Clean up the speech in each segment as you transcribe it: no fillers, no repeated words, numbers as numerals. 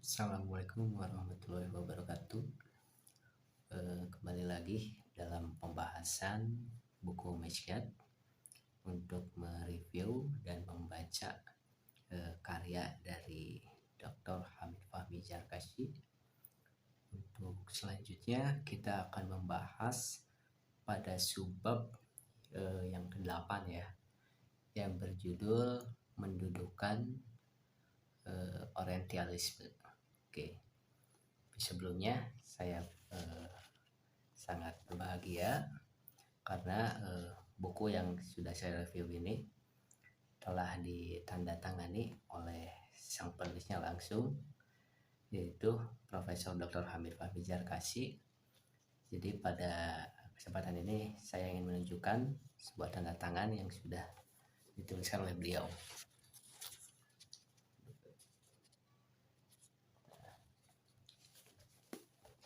Assalamualaikum warahmatullahi wabarakatuh. Kembali lagi dalam pembahasan buku Mishkat untuk mereview dan membaca karya dari Dr. Hamid Fahmi Zarkashi. Untuk selanjutnya kita akan membahas pada subbab yang ke-8 ya, yang berjudul mendudukan Orientalisme. Oke, sebelumnya saya sangat berbahagia karena buku yang sudah saya review ini telah ditandatangani oleh sang penulisnya langsung, yaitu Profesor Dr. Hamid Fahmi Zarkashi. Jadi pada kesempatan ini saya ingin menunjukkan sebuah tanda tangan yang sudah dituliskan oleh beliau.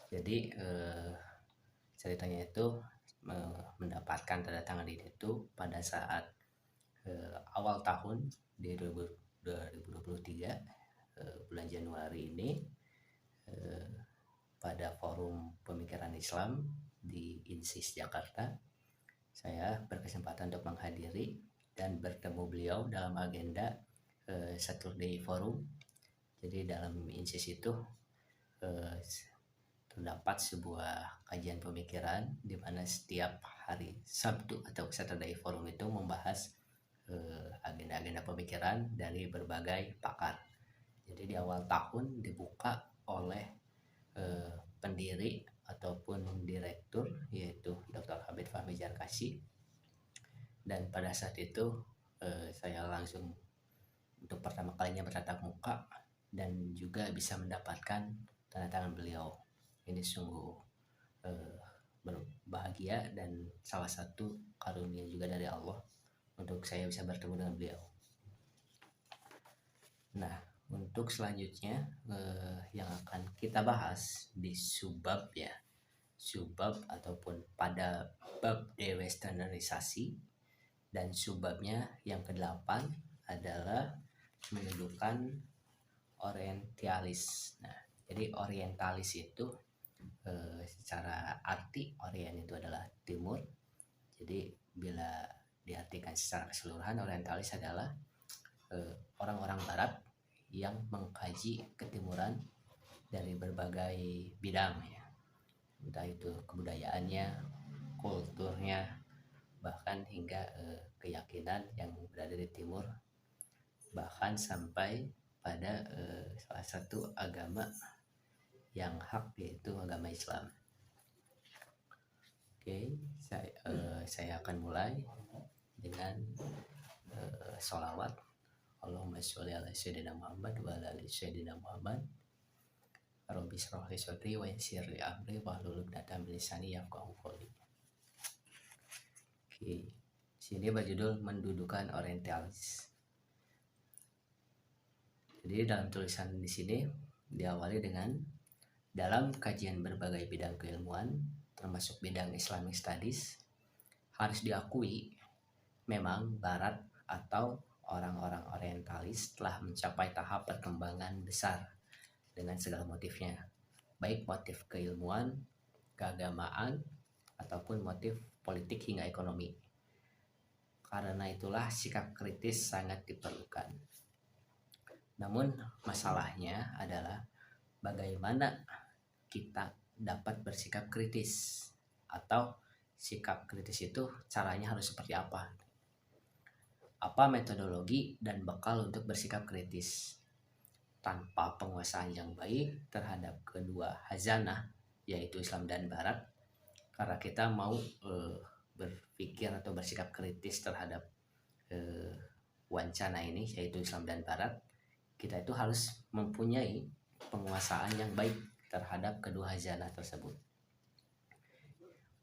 Jadi ceritanya itu mendapatkan tanda tangan itu pada saat awal tahun di 2023 bulan Januari ini pada forum pemikiran Islam di INSIS Jakarta. Saya berkesempatan untuk menghadiri dan bertemu beliau dalam agenda Saturday Forum. Jadi dalam INSIS itu terdapat sebuah kajian pemikiran di mana setiap hari Sabtu atau Saturday Forum itu membahas agenda-agenda pemikiran dari berbagai pakar. Jadi di awal tahun dibuka oleh pendiri ataupun direktur, yaitu Dr. Hamid Fahmi Zarkashi. Dan pada saat itu saya langsung untuk pertama kalinya bertatap muka dan juga bisa mendapatkan tanda tangan beliau. Ini sungguh berbahagia dan salah satu karunia juga dari Allah untuk saya bisa bertemu dengan beliau. Nah, untuk selanjutnya yang akan kita bahas di subbab ya, subbab ataupun pada bab dewesternisasi, dan subbabnya yang ke-8 adalah mendudukan orientalis. Nah, jadi orientalis itu secara arti orient itu adalah timur. Jadi bila diartikan secara keseluruhan, orientalis adalah orang-orang barat yang mengkaji ketimuran dari berbagai bidang ya, entah itu kebudayaannya, kulturnya, bahkan hingga keyakinan yang berada di timur, bahkan sampai pada salah satu agama yang hak, yaitu agama Islam. Oke, saya akan mulai dengan sholawat. Allahumma sholli ala sayyidina Muhammad wa ala ali sayyidina Muhammad. Rabbi shrah li sadri wa yassir li amri wahlul 'uqdatam min lisani yafqahu qawli. Oke, sini berjudul mendudukan orientalis. Jadi dalam tulisan di sini diawali dengan dalam kajian berbagai bidang keilmuan, termasuk bidang Islamic Studies, harus diakui memang Barat atau orang-orang orientalis telah mencapai tahap perkembangan besar dengan segala motifnya, baik motif keilmuan, keagamaan, ataupun motif politik hingga ekonomi. Karena itulah sikap kritis sangat diperlukan. Namun masalahnya adalah bagaimana kita dapat bersikap kritis, atau sikap kritis itu caranya harus seperti apa? Apa metodologi dan bekal untuk bersikap kritis tanpa penguasaan yang baik terhadap kedua hazanah, yaitu Islam dan Barat? Karena kita mau berpikir atau bersikap kritis terhadap wancana ini, yaitu Islam dan Barat, kita itu harus mempunyai penguasaan yang baik terhadap kedua hazanah tersebut.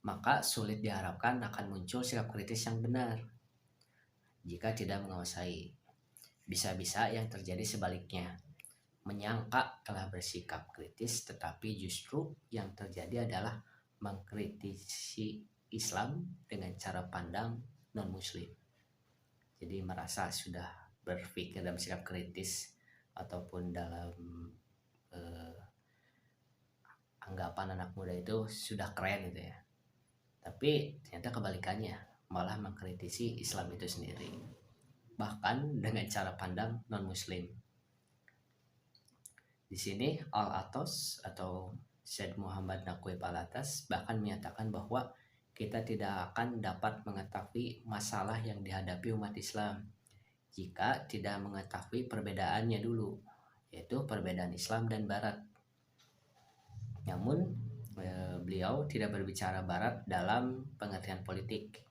Maka sulit diharapkan akan muncul sikap kritis yang benar jika tidak menguasai. Bisa-bisa yang terjadi sebaliknya, menyangka telah bersikap kritis tetapi justru yang terjadi adalah mengkritisi Islam dengan cara pandang non-muslim. Jadi merasa sudah berpikir dan bersikap kritis ataupun dalam anggapan anak muda itu sudah keren gitu ya. Tapi ternyata kebalikannya, malah mengkritisi Islam itu sendiri, bahkan dengan cara pandang non-muslim. Di sini Al-Atos atau Syed Muhammad Naqwi Palatas bahkan menyatakan bahwa kita tidak akan dapat mengetahui masalah yang dihadapi umat Islam jika tidak mengetahui perbedaannya dulu, yaitu perbedaan Islam dan Barat. Namun beliau tidak berbicara Barat dalam pengertian politik.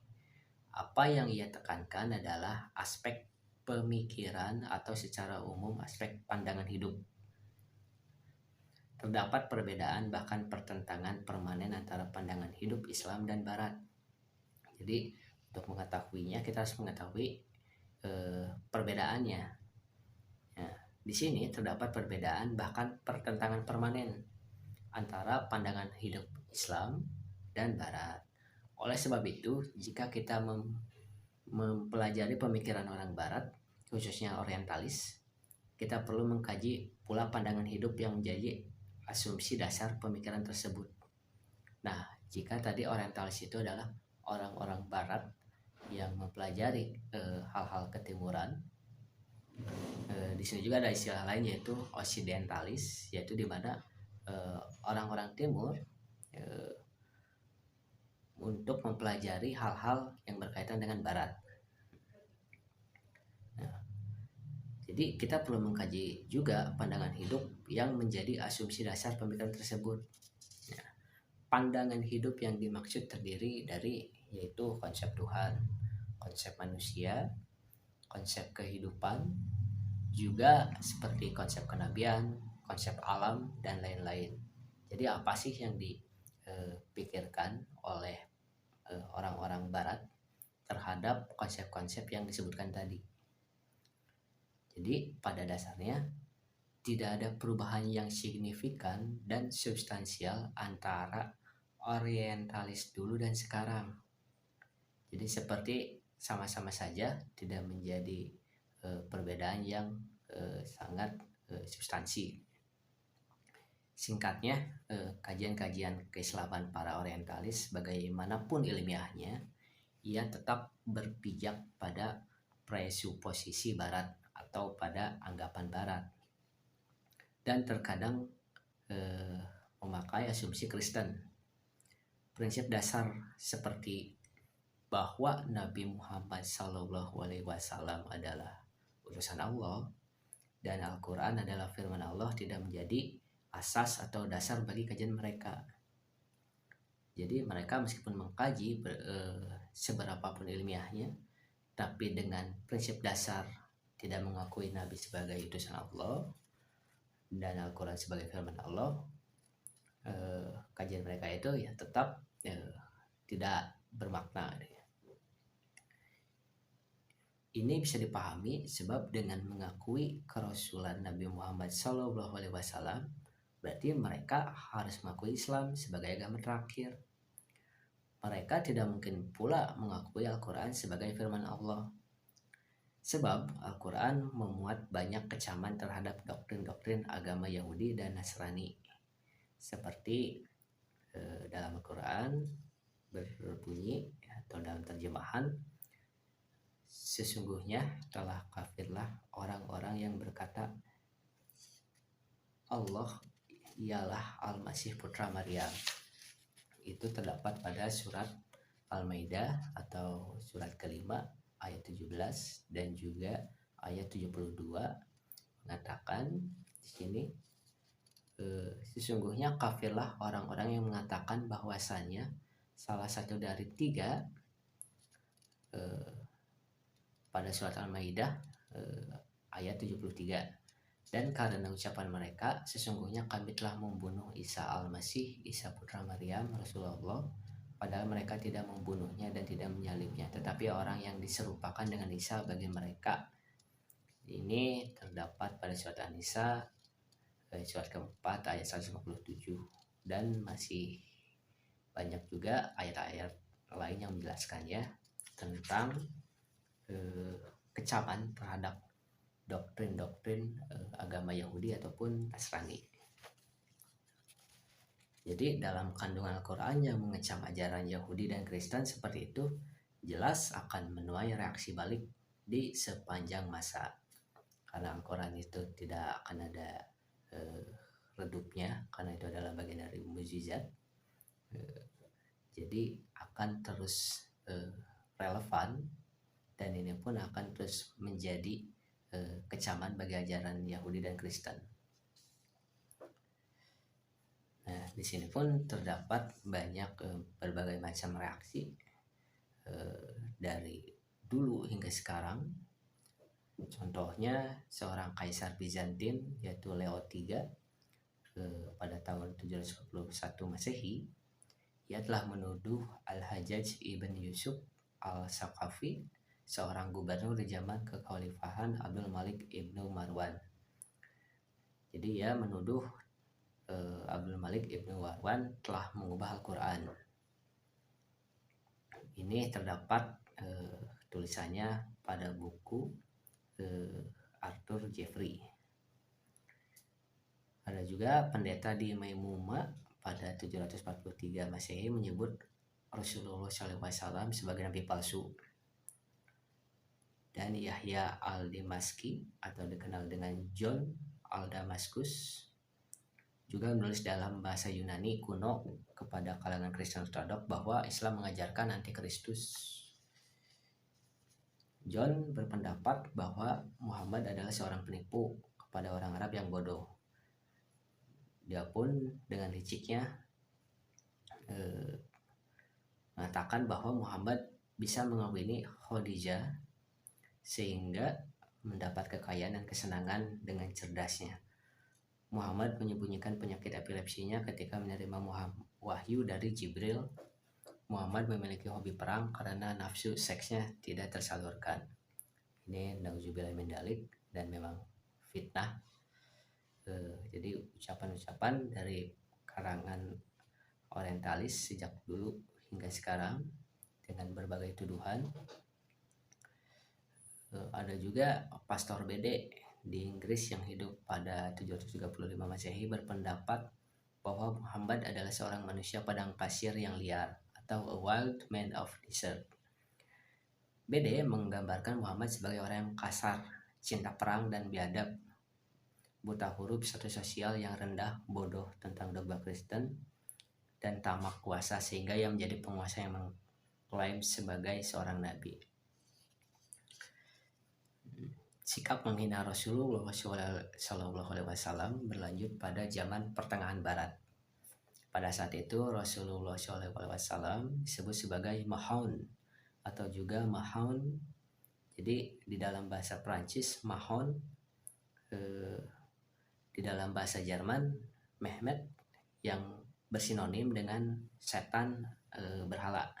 Apa yang ia tekankan adalah aspek pemikiran atau secara umum aspek pandangan hidup. Terdapat perbedaan bahkan pertentangan permanen antara pandangan hidup Islam dan Barat. Jadi untuk mengetahuinya kita harus mengetahui perbedaannya. Nah, di sini terdapat perbedaan bahkan pertentangan permanen antara pandangan hidup Islam dan Barat. Oleh sebab itu, jika kita mempelajari pemikiran orang Barat, khususnya orientalis, kita perlu mengkaji pula pandangan hidup yang menjadi asumsi dasar pemikiran tersebut. Nah, jika tadi orientalis itu adalah orang-orang Barat yang mempelajari hal-hal ketimuran, di sini juga ada istilah lain yaitu occidentalis, yaitu di mana orang-orang Timur untuk mempelajari hal-hal yang berkaitan dengan Barat. Nah, jadi kita perlu mengkaji juga pandangan hidup yang menjadi asumsi dasar pemikiran tersebut. Nah, pandangan hidup yang dimaksud terdiri dari yaitu konsep Tuhan, konsep manusia, konsep kehidupan, juga seperti konsep kenabian, konsep alam, dan lain-lain. Jadi apa sih yang dipikirkan oleh orang-orang Barat terhadap konsep-konsep yang disebutkan tadi? Jadi pada dasarnya tidak ada perubahan yang signifikan dan substansial antara orientalis dulu dan sekarang. Jadi seperti sama-sama saja, tidak menjadi perbedaan yang sangat substansi. Singkatnya, kajian-kajian keislaman para orientalis bagaimanapun ilmiahnya, ia tetap berpijak pada presuposisi Barat atau pada anggapan Barat, dan terkadang memakai asumsi Kristen. Prinsip dasar seperti bahwa Nabi Muhammad SAW adalah utusan Allah dan Al-Quran adalah firman Allah tidak menjadi asas atau dasar bagi kajian mereka. Jadi mereka meskipun mengkaji seberapapun ilmiahnya, tapi dengan prinsip dasar tidak mengakui Nabi sebagai utusan Allah dan Al-Quran sebagai firman Allah, kajian mereka itu ya tetap tidak bermakna. Ini bisa dipahami sebab dengan mengakui kerasulan Nabi Muhammad SAW, berarti mereka harus mengakui Islam sebagai agama terakhir. Mereka tidak mungkin pula mengakui Al-Quran sebagai firman Allah, sebab Al-Quran memuat banyak kecaman terhadap doktrin-doktrin agama Yahudi dan Nasrani. Seperti dalam Al-Quran berbunyi atau dalam terjemahan, sesungguhnya telah kafirlah orang-orang yang berkata Allah ialah Al-Masih putra Maryam. Itu terdapat pada surat Al-Maidah atau surat kelima ayat 17 dan juga ayat 72 mengatakan di sini sesungguhnya kafirlah orang-orang yang mengatakan bahwasanya salah satu dari tiga, pada surat Al-Maidah ayat 73, dan karena ucapan mereka sesungguhnya kami telah membunuh Isa Al-Masih, Isa putra Maryam Rasulullah, padahal mereka tidak membunuhnya dan tidak menyalibnya, tetapi orang yang diserupakan dengan Isa bagi mereka. Ini terdapat pada surat An-Nisa surat keempat ayat 157, dan masih banyak juga ayat-ayat lain yang menjelaskannya tentang kecaman terhadap doktrin-doktrin agama Yahudi ataupun Nasrani. Jadi dalam kandungan Al-Quran yang mengecam ajaran Yahudi dan Kristen seperti itu jelas akan menuai reaksi balik di sepanjang masa. Karena Al-Quran itu tidak akan ada redupnya, karena itu adalah bagian dari mukjizat. Jadi akan terus relevan, dan ini pun akan terus menjadi kecaman bagi ajaran Yahudi dan Kristen. Nah, di sini pun terdapat banyak berbagai macam reaksi dari dulu hingga sekarang. Contohnya seorang kaisar Bizantin yaitu Leo III pada tahun 741 Masehi, ia telah menuduh Al-Hajjaj ibn Yusuf al-Saqafi, seorang gubernur di zaman kekhalifahan Abdul Malik ibnu Marwan. Jadi ia menuduh Abdul Malik ibnu Marwan telah mengubah Al-Quran. Ini terdapat tulisannya pada buku Arthur Jeffrey. Ada juga pendeta di Maimuma pada 743 Masehi menyebut Rasulullah SAW sebagai nabi palsu. Dan Yahya al-Dimaski atau dikenal dengan John al-Damaskus juga menulis dalam bahasa Yunani kuno kepada kalangan Kristen Ortodok bahwa Islam mengajarkan antikristus. John berpendapat bahwa Muhammad adalah seorang penipu kepada orang Arab yang bodoh. Dia pun dengan liciknya mengatakan bahwa Muhammad bisa mengawini Khadijah sehingga mendapat kekayaan dan kesenangan dengan cerdasnya. Muhammad menyembunyikan penyakit epilepsinya ketika menerima wahyu dari Jibril. Muhammad memiliki hobi perang karena nafsu seksnya tidak tersalurkan. Ini nauzubillah min dzalik, dan memang fitnah. Jadi ucapan-ucapan dari karangan orientalis sejak dulu hingga sekarang dengan berbagai tuduhan. Ada juga Pastor Bede di Inggris yang hidup pada 735 Masehi berpendapat bahwa Muhammad adalah seorang manusia padang pasir yang liar atau a wild man of desert. Bede menggambarkan Muhammad sebagai orang yang kasar, cinta perang dan biadab, buta huruf, status sosial yang rendah, bodoh tentang dogma Kristen, dan tamak kuasa sehingga ia menjadi penguasa yang mengklaim sebagai seorang nabi. Sikap menghina Rasulullah SAW berlanjut pada zaman pertengahan barat. Pada saat itu Rasulullah SAW disebut sebagai Mahoun atau juga Mahoun. Jadi di dalam bahasa Prancis Mahoun, di dalam bahasa Jerman Mehmet, yang bersinonim dengan setan berhala.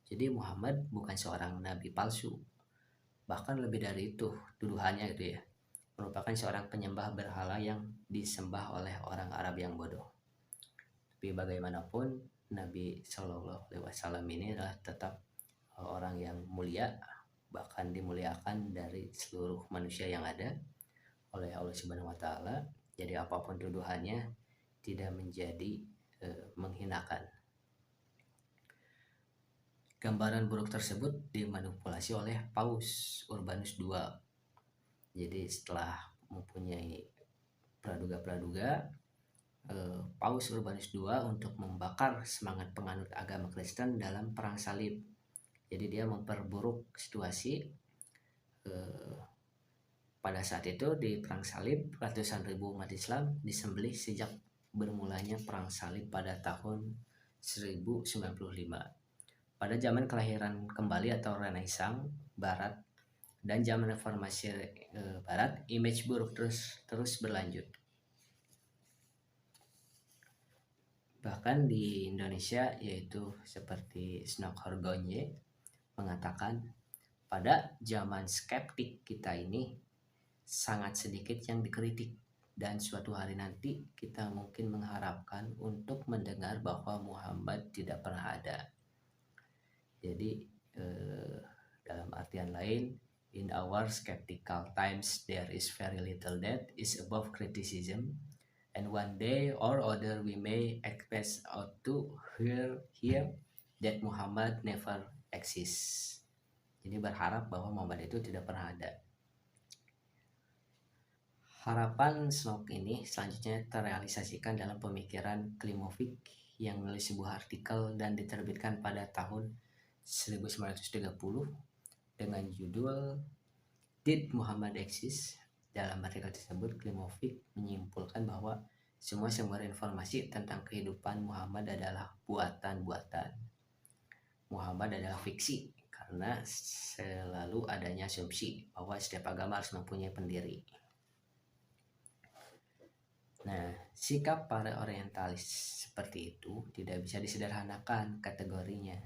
Jadi Muhammad bukan seorang nabi palsu. Bahkan lebih dari itu tuduhannya gitu ya, merupakan seorang penyembah berhala yang disembah oleh orang Arab yang bodoh. Tapi bagaimanapun Nabi Shallallahu Alaihi Wasallam ini adalah tetap orang yang mulia, bahkan dimuliakan dari seluruh manusia yang ada oleh Allah Subhanahu Wa Taala. Jadi apapun tuduhannya tidak menjadi menghinakan. Gambaran buruk tersebut dimanipulasi oleh Paus Urbanus II. Jadi setelah mempunyai praduga-praduga, Paus Urbanus II untuk membakar semangat penganut agama Kristen dalam perang salib. Jadi dia memperburuk situasi. Pada saat itu di perang salib ratusan ribu umat Islam disembelih sejak bermulanya perang salib pada tahun 1095. Pada zaman kelahiran kembali atau Renaissance Barat dan zaman reformasi Barat, image buruk terus berlanjut. Bahkan di Indonesia, yaitu seperti Snok Horgonye mengatakan, pada zaman skeptik kita ini sangat sedikit yang dikritik, dan suatu hari nanti kita mungkin mengharapkan untuk mendengar bahwa Muhammad tidak pernah ada. Jadi dalam artian lain, in our skeptical times there is very little that is above criticism, and one day or other we may expect out to hear that Muhammad never exists. Jadi berharap bahwa Muhammad itu tidak pernah ada. Harapan Snook ini selanjutnya terrealisasikan dalam pemikiran Klimovic yang menulis sebuah artikel dan diterbitkan pada tahun 1930 dengan judul Did Muhammad Exist? Dalam artikel tersebut, Klimovic menyimpulkan bahwa semua sumber informasi tentang kehidupan Muhammad adalah buatan-buatan. Muhammad adalah fiksi karena selalu adanya asumsi bahwa setiap agama harus mempunyai pendiri. Nah, sikap para orientalis seperti itu tidak bisa disederhanakan kategorinya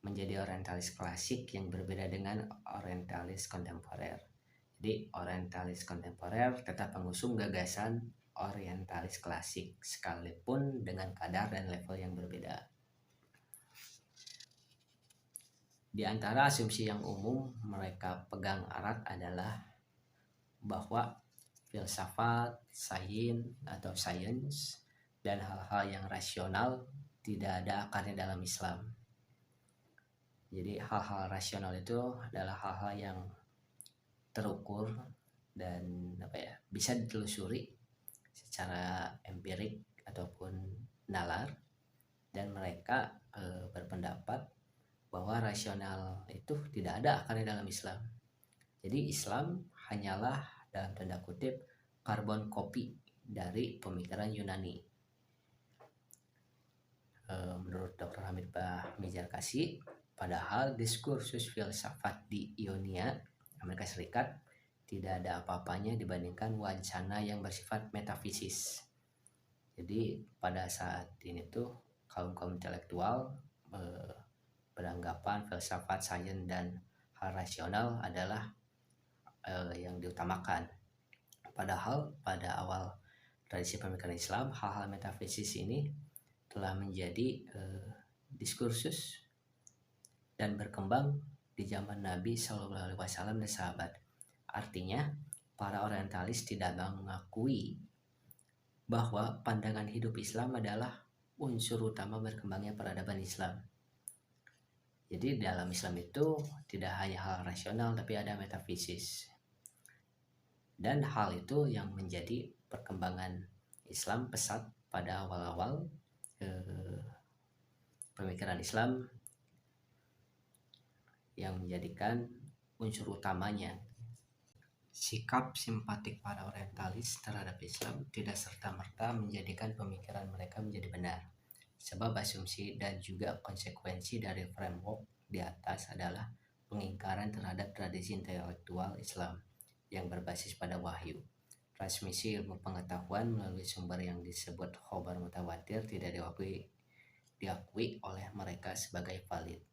menjadi orientalis klasik yang berbeda dengan orientalis kontemporer. Jadi orientalis kontemporer tetap mengusung gagasan orientalis klasik sekalipun dengan kadar dan level yang berbeda. Di antara asumsi yang umum mereka pegang erat adalah bahwa filsafat, sains, dan hal-hal yang rasional tidak ada akarnya dalam Islam. Jadi hal-hal rasional itu adalah hal-hal yang terukur dan bisa ditelusuri secara empirik ataupun nalar, dan mereka berpendapat bahwa rasional itu tidak ada akarnya dalam Islam. Jadi Islam hanyalah dalam tanda kutip karbon kopi dari pemikiran Yunani. Menurut Dr. Hamid Bahmizar-Kassi, padahal diskursus filsafat di Ionia, Amerika Serikat, tidak ada apa-apanya dibandingkan wacana yang bersifat metafisis. Jadi pada saat ini tuh kaum intelektual beranggapan filsafat, sains, dan hal rasional adalah yang diutamakan. Padahal pada awal tradisi pemikiran Islam, hal-hal metafisis ini telah menjadi diskursus dan berkembang di zaman Nabi Shallallahu Alaihi Wasallam dan sahabat. Artinya, para orientalis tidak mengakui bahwa pandangan hidup Islam adalah unsur utama berkembangnya peradaban Islam. Jadi dalam Islam itu tidak hanya hal rasional tapi ada metafisis. Dan hal itu yang menjadi perkembangan Islam pesat pada awal-awal pemikiran Islam yang menjadikan unsur utamanya. Sikap simpatik para orientalis terhadap Islam tidak serta-merta menjadikan pemikiran mereka menjadi benar, sebab asumsi dan juga konsekuensi dari framework di atas adalah pengingkaran terhadap tradisi intelektual Islam yang berbasis pada wahyu. Transmisi ilmu pengetahuan melalui sumber yang disebut khobar mutawatir tidak diakui oleh mereka sebagai valid.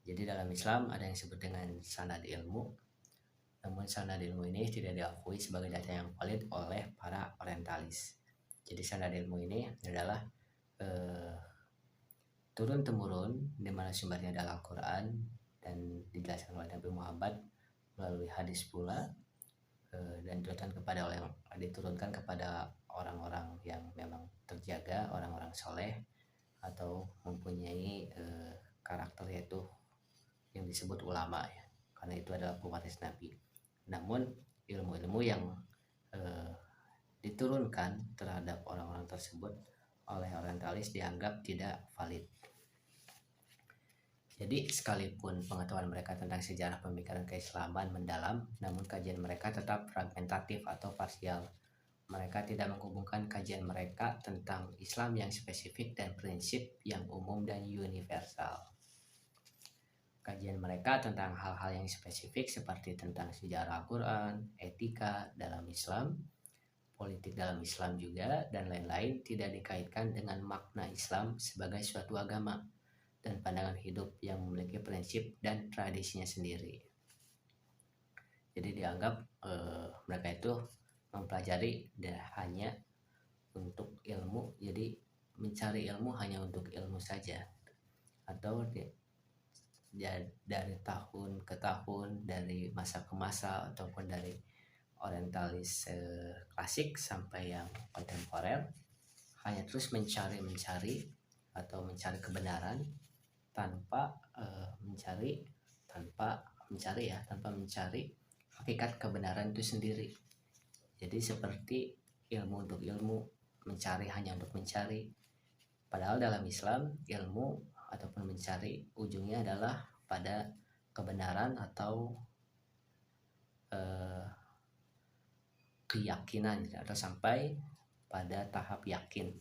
Jadi dalam Islam ada yang disebut dengan sanad ilmu, namun sanad ilmu ini tidak diakui sebagai data yang valid oleh para orientalis. Jadi sanad ilmu ini adalah turun-temurun di mana sumbernya adalah Al-Quran dan dijelaskan oleh Nabi Muhammad melalui hadis pula, dan diturunkan kepada orang-orang yang memang terjaga, orang-orang soleh atau mempunyai karakter yaitu yang disebut ulama ya, karena itu adalah pewaris Nabi. Namun ilmu-ilmu yang diturunkan terhadap orang-orang tersebut oleh orientalis dianggap tidak valid. Jadi sekalipun pengetahuan mereka tentang sejarah pemikiran keislaman mendalam, namun kajian mereka tetap fragmentatif atau parsial. Mereka tidak menghubungkan kajian mereka tentang Islam yang spesifik dan prinsip yang umum dan universal. Kajian mereka tentang hal-hal yang spesifik seperti tentang sejarah Al-Quran, etika dalam Islam, politik dalam Islam juga, dan lain-lain tidak dikaitkan dengan makna Islam sebagai suatu agama dan pandangan hidup yang memiliki prinsip dan tradisinya sendiri. Jadi dianggap mereka itu mempelajari hanya untuk ilmu, jadi mencari ilmu hanya untuk ilmu saja, atau dari tahun ke tahun, dari masa ke masa, ataupun dari orientalis klasik sampai yang kontemporer, hanya terus mencari atau mencari kebenaran tanpa mencari hakikat kebenaran itu sendiri. Jadi seperti ilmu untuk ilmu, mencari hanya untuk mencari. Padahal dalam Islam, ilmu ataupun mencari ujungnya adalah pada kebenaran atau keyakinan, atau sampai pada tahap yakin.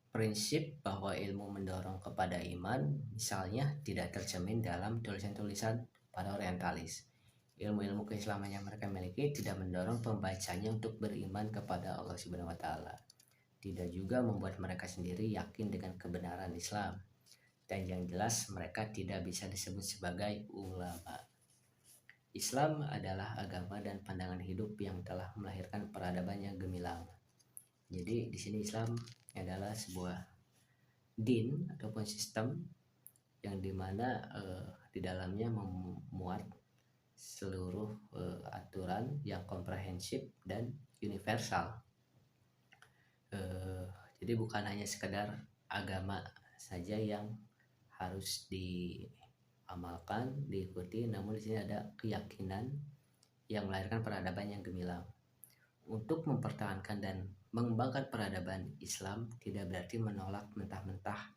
Prinsip bahwa ilmu mendorong kepada iman misalnya tidak tercermin dalam tulisan-tulisan para orientalis. Ilmu-ilmu keislaman yang mereka miliki tidak mendorong pembacanya untuk beriman kepada Allah Subhanahu wa taala. Tidak juga membuat mereka sendiri yakin dengan kebenaran Islam. Dan yang jelas mereka tidak bisa disebut sebagai ulama. Islam adalah agama dan pandangan hidup yang telah melahirkan peradaban yang gemilang. Jadi di sini Islam adalah sebuah din ataupun sistem yang dimana di dalamnya memuat seluruh aturan yang komprehensif dan universal. Jadi bukan hanya sekedar agama saja yang harus diamalkan, diikuti, namun di sini ada keyakinan yang melahirkan peradaban yang gemilang. Untuk mempertahankan dan mengembangkan peradaban Islam tidak berarti menolak mentah-mentah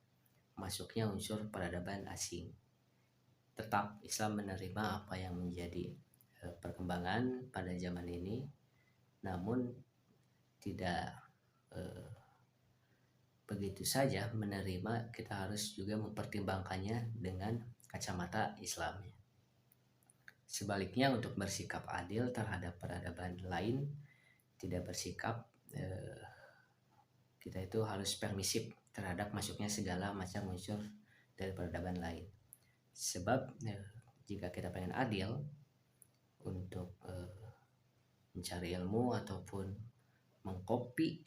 masuknya unsur peradaban asing. Tetap Islam menerima apa yang menjadi perkembangan pada zaman ini, namun tidak begitu saja menerima, kita harus juga mempertimbangkannya dengan kacamata Islam. Sebaliknya, untuk bersikap adil terhadap peradaban lain, tidak bersikap kita itu harus permisif terhadap masuknya segala macam unsur dari peradaban lain. Sebab jika kita pengen adil untuk mencari ilmu ataupun mengkopi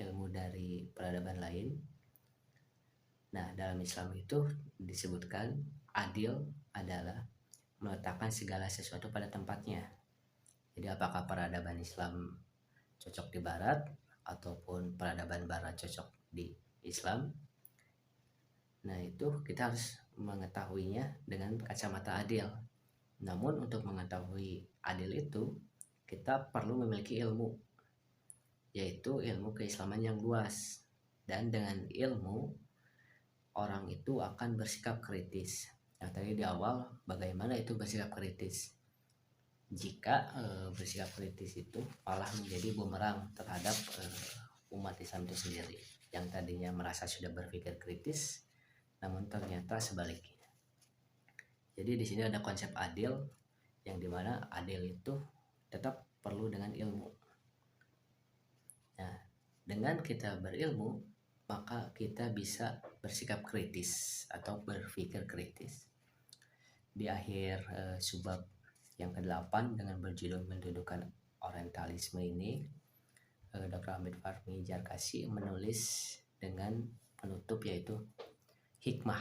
ilmu dari peradaban lain, nah dalam Islam itu disebutkan adil adalah meletakkan segala sesuatu pada tempatnya. Jadi apakah peradaban Islam cocok di Barat ataupun peradaban Barat cocok di Islam, nah itu kita harus mengetahuinya dengan kacamata adil. Namun untuk mengetahui adil itu kita perlu memiliki ilmu, yaitu ilmu keislaman yang luas. Dan dengan ilmu orang itu akan bersikap kritis. Nah tadi di awal bagaimana itu bersikap kritis? Jika bersikap kritis itu malah menjadi bumerang terhadap umat Islam itu sendiri, yang tadinya merasa sudah berpikir kritis namun ternyata sebaliknya. Jadi di sini ada konsep adil, yang dimana adil itu tetap perlu dengan ilmu. Nah, dengan kita berilmu maka kita bisa bersikap kritis atau berpikir kritis. Di akhir subbab yang ke-8 dengan berjudul mendudukan orientalisme ini, Dr. Hamid Fahmi Jarkasi menulis dengan penutup yaitu hikmah.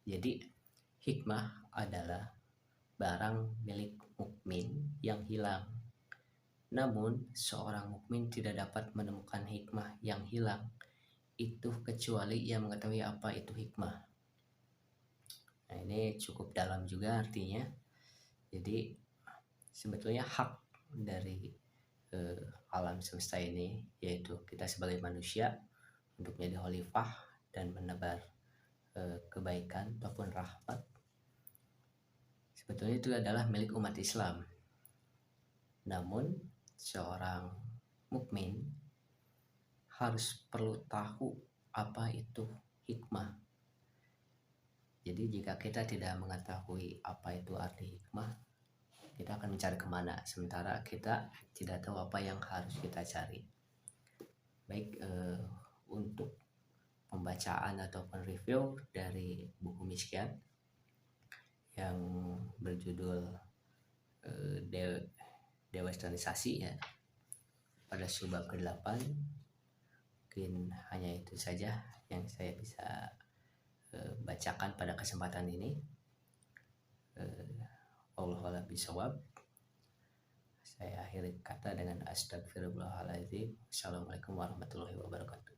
Jadi hikmah adalah barang milik mukmin yang hilang. Namun seorang mukmin tidak dapat menemukan hikmah yang hilang itu kecuali ia mengetahui apa itu hikmah. Nah ini cukup dalam juga artinya. Jadi sebetulnya hak dari alam semesta ini, yaitu kita sebagai manusia untuk menjadi khalifah dan menebar kebaikan ataupun rahmat, sebetulnya itu adalah milik umat Islam. Namun seorang mukmin harus perlu tahu apa itu hikmah. Jadi jika kita tidak mengetahui apa itu arti hikmah, kita akan mencari kemana, sementara kita tidak tahu apa yang harus kita cari. Baik, untuk pembacaan ataupun review dari buku Mishkat yang berjudul Dewesternisasi ya, pada subbab ke-8, mungkin hanya itu saja yang saya bisa bacakan pada kesempatan ini. Wallahu a'lam bishawab. Saya akhiri kata dengan astagfirullahaladzim. Assalamualaikum warahmatullahi wabarakatuh.